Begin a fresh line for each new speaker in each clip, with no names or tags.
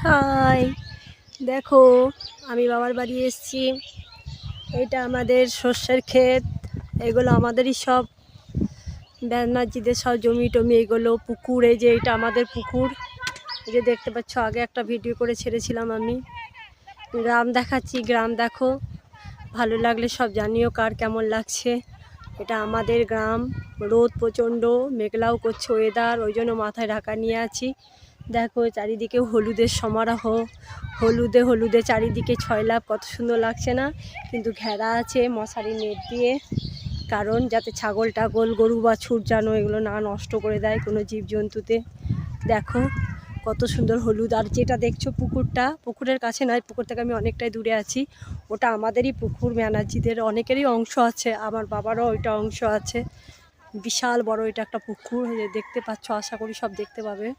High, দেখো আমি বাবার বাড়ি এসেছি। এটা আমাদের শস্যের ক্ষেত, এগুলো আমাদেরই সব ব্যানার্জিদের সব জমি টমি, এগুলো পুকুর। এই যে এটা আমাদের পুকুর, এই যে দেখতে পাচ্ছ, আগে একটা ভিডিও করে ছেড়েছিলাম আমি। গ্রাম দেখাচ্ছি, গ্রাম দেখো, ভালো লাগলে সব জানিও কার কেমন লাগছে। এটা আমাদের গ্রাম। রোদ প্রচণ্ড, মেঘলাও করছে ওয়েদার, ওই জন্য মাথায় ঢাকা নিয়ে আছি। দেখো চারিদিকে হলুদের সমারোহ, হলুদে হলুদে চারিদিকে ছয়লাভ, কত সুন্দর লাগছে না? কিন্তু ঘেরা আছে মশারি নেট দিয়ে, কারণ যাতে ছাগল টাগল গরু বাছুর যেন এগুলো না নষ্ট করে দেয় কোনো জীবজন্তুতে। দেখো কত সুন্দর হলুদ। আর যেটা দেখছো পুকুরটা, পুকুরের কাছে নয়, পুকুর থেকে আমি অনেকটাই দূরে আছি। ওটা আমাদেরই পুকুর, ব্যানার্জিদের অনেকেরই অংশ আছে, আমার বাবারও ওইটা অংশ আছে। বিশাল বড় এটা একটা পুকুর, দেখতে পাচ্ছ, আশা করি সব দেখতে পাবে।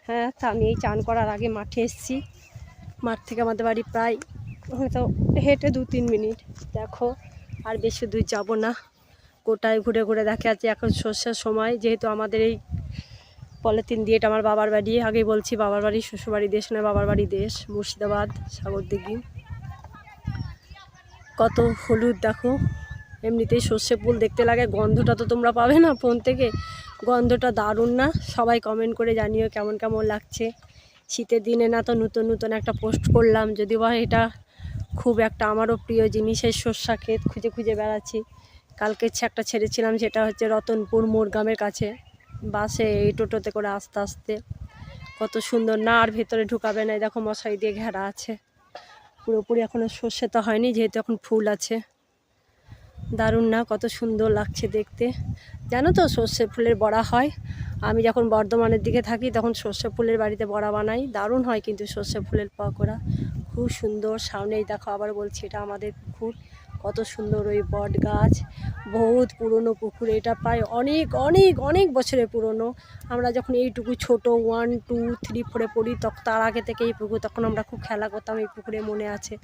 হ্যাঁ, তা আমি এই চান করার আগে মাঠে এসেছি। মাঠ থেকে আমাদের বাড়ি প্রায় হয়তো হেঁটে 2-3 মিনিট। দেখো আর বেশি দূর যাবো না, গোটায় ঘুরে ঘুরে দেখে আছে। এখন সর্ষের সময়, যেহেতু আমাদের এই পলিথিন দিয়ে, এটা আমার বাবার বাড়ি, আগেই বলছি বাবার বাড়ি, শ্বশুরবাড়ি দেশ নয়, বাবার বাড়ি দেশ মুর্শিদাবাদ, সাগরদিঘি। কত হলুদ দেখো। এমনিতেই সর্ষে ফুল দেখতে লাগে, গন্ধটা তো তোমরা পাবে না ফোন থেকে, গন্ধটা দারুণ না? সবাই কমেন্ট করে জানিও কেমন কেমন লাগছে। শীতের দিনে না তো নতুন নতুন একটা পোস্ট করলাম, যদিও বা এটা খুব একটা আমারও প্রিয় জিনিস, এই সর্ষা ক্ষেত খুঁজে খুঁজে বেড়াচ্ছি। কালকে একটা ছেড়েছিলাম, সেটা হচ্ছে রতনপুর মোরগ্রামের কাছে, বাসে এই টোটোতে করে আস্তে আস্তে। কত সুন্দর না? আর ভেতরে ঢুকাবে না, দেখো মশারি দিয়ে ঘেরা আছে। পুরোপুরি এখনও সর্ষে তো হয়নি, যেহেতু এখন ফুল আছে। দারুণ না? কত সুন্দর লাগছে দেখতে। জানো তো সর্ষে ফুলের বড়া হয়? আমি যখন বর্ধমানের দিকে থাকি তখন সর্ষে ফুলের বাড়িতে বড়া বানাই, দারুণ হয় কিন্তু সর্ষে ফুলের পকোড়া, খুব সুন্দর। সামনেই দেখো, আবার বলছি, এটা আমাদের পুকুর। কত সুন্দর ওই বট গাছ, বহুত পুরনো পুকুর এটা, প্রায় অনেক অনেক অনেক বছরের পুরনো। আমরা যখন এইটুকু ছোট 1, 2, 3, 4-এ পড়ি, তখন তার আগে থেকে এই পুকুর, তখন আমরা খুব খেলা করতাম এই পুকুরে, মনে আছে।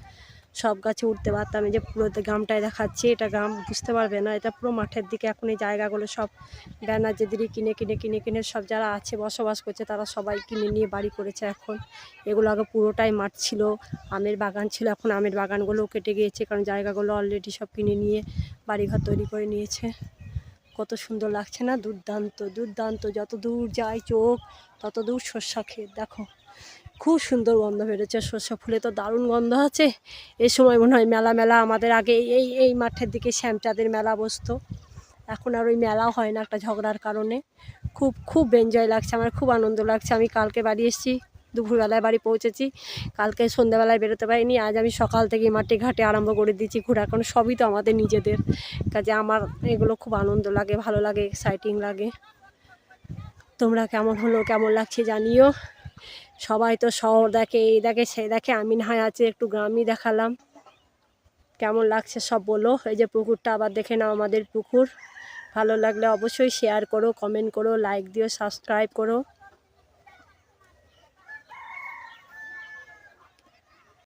সব গাছে উঠতে পারতাম। এই যে পুরো গ্রামটায় দেখাচ্ছি, এটা গ্রাম বুঝতে পারবে না, এটা পুরো মাঠের দিকে। এখন এই জায়গাগুলো সব ব্যানার্জিদেরই কিনে কিনে কিনে কিনে সব যারা আছে বসবাস করছে, তারা সবাই কিনে নিয়ে বাড়ি করেছে এখন। এগুলো আগে পুরোটাই মাঠ ছিল, আমের বাগান ছিল, এখন আমের বাগানগুলোও কেটে গিয়েছে, কারণ জায়গাগুলো অলরেডি সব কিনে নিয়ে বাড়িঘর তৈরি করে নিয়েছে। কত সুন্দর লাগছে না? দুর্দান্ত দুর্দান্ত, যত দূর যায় চোখ তত দূর সর্ষা ক্ষেত। দেখো খুব সুন্দর গন্ধ বেরোচ্ছে, সর্ষে ফুলে তো দারুণ গন্ধ আছে। এই সময় মনে হয় মেলা মেলা, আমাদের আগে এই এই মাঠের দিকে শ্যামচাঁদের মেলা বসতো, এখন আর ওই মেলাও হয় না একটা ঝগড়ার কারণে। খুব খুব এনজয় লাগছে, আমার খুব আনন্দ লাগছে। আমি কালকে বাড়ি এসেছি, দুপুরবেলায় বাড়ি পৌঁছেছি, কালকে সন্ধ্যাবেলায় বেরোতে পারিনি। আজ আমি সকাল থেকে মাঠে ঘাটে আরম্ভ করে দিয়েছি ঘোরা, কারণ সবই তো আমাদের নিজেদের কাজে। আমার এগুলো খুব আনন্দ লাগে, ভালো লাগে, এক্সাইটিং লাগে। তোমরা কেমন হলো, কেমন লাগছে জানিও। সবাই তো শহর দেখে, এই দেখে সেই দেখে, আমি না হয় আছে একটু গ্রামই দেখালাম। কেমন লাগছে সব বলো। এই যে পুকুরটা আবার দেখে নাও, আমাদের পুকুর। ভালো লাগলে অবশ্যই শেয়ার করো, কমেন্ট করো, লাইক দিও, সাবস্ক্রাইব করো।